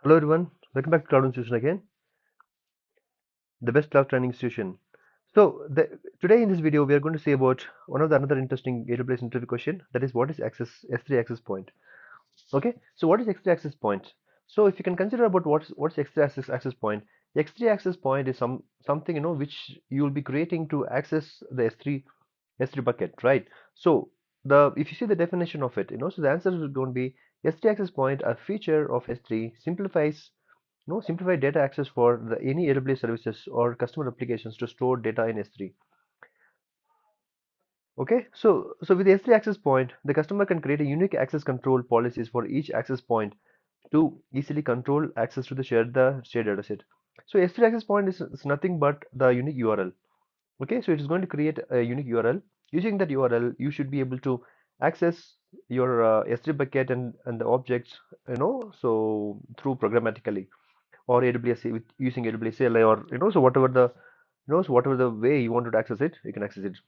Hello everyone, welcome back to Cloud Institution again, the best cloud training institution. Today in this video we are going to see about one of the another interesting AWS interview question, that is what is S3 access point. Okay, so what is X3 access point? So if you can consider about what's X3 access point, the X3 access point is something which you will be creating to access the S3 bucket, right? So the if you see the definition of it, so the answer is going to be S3 access point, a feature of S3 simplify data access for any AWS services or customer applications to store data in S3. Okay, so with the S3 access point, the customer can create a unique access control policies for each access point to easily control access to the shared data set. So S3 access point is nothing but the unique URL. Okay, so it is going to create a unique URL. Using that URL, you should be able to access your S3 bucket and the objects, so through programmatically or AWS with using AWS CLI or so whatever the way you wanted to access it, you can access it.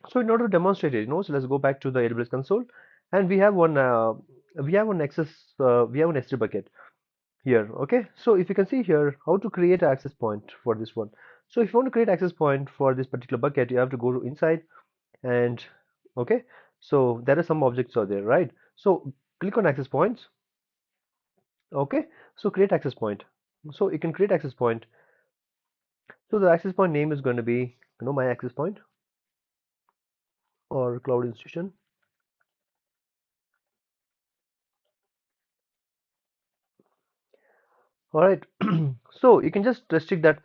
So in order to demonstrate it, so let's go back to the AWS console, and we have an S3 bucket here. Okay, so if you can see here how to create an access point for this one. So if you want to create access point for this particular bucket, you have to go to inside and okay, so there are some objects out there, right? So click on access points. Okay, so create access point. So you can create access point. So the access point name is going to be, my access point or cloud institution. All right. So you can just restrict that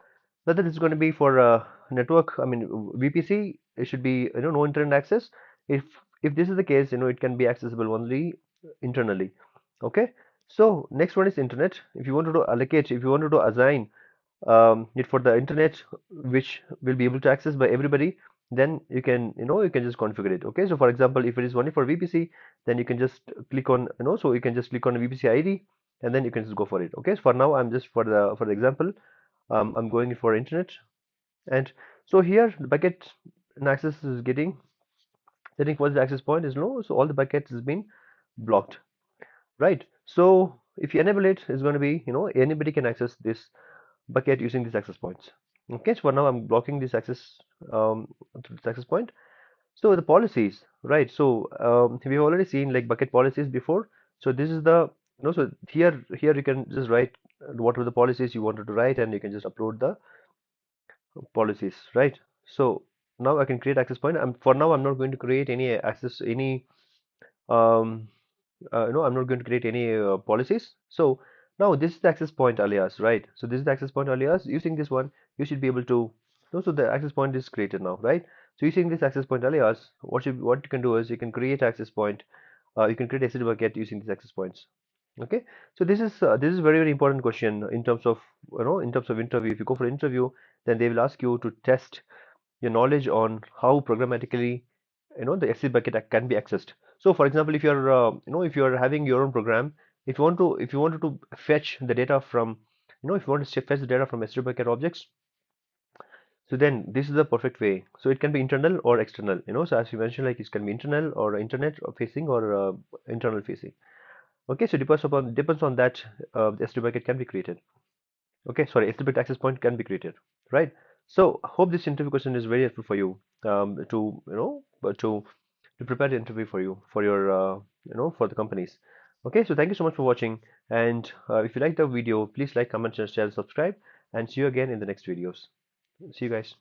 whether this is going to be for network, I mean VPC, it should be no internet access. If if this is the case, it can be accessible only internally. Okay. So next one is internet. If you wanted to allocate, if you wanted to assign it for the internet, which will be able to access by everybody, then you can just configure it. Okay, so for example, if it is only for VPC, then you can just click on so you can just click on VPC ID and then you can just go for it. Okay, so for now I'm just for the example, I'm going for internet. And so here the bucket and access is getting first the access point is low, so all the buckets has been blocked, right? So if you enable it, it's going to be anybody can access this bucket using these access points. Okay, so for now I'm blocking this access point. So the policies, right? So we've already seen like bucket policies before. So this is the so here you can just write whatever the policies you wanted to write, and you can just upload the policies, right? So now I can create access point. For now I'm not going to create any access any um no, I'm not going to create any policies. So now this is the access point alias, right? So this is the access point alias. Using this one, you should be able to. So the access point is created now, right? So using this access point alias, what you can do is you can create access point. You can create a bucket using these access points. Okay. So this is very very important question in terms of in terms of interview. If you go for interview, then they will ask you to test your knowledge on how programmatically the S3 bucket can be accessed. So for example, if you're if you're having your own program, if you wanted to fetch the data from if you want to fetch the data from S3 bucket objects, so then this is the perfect way. So it can be internal or external, so as you mentioned, like it can be internal or internet facing or internal facing. Okay, so depends on that, the S3 bucket can be created. Okay, sorry, SDBit access point can be created, right? So hope this interview question is very helpful for you, to to prepare the interview for you for your for the companies. Okay, so thank you so much for watching, and if you like the video, please like, comment, share, subscribe, and see you again in the next videos. See you guys.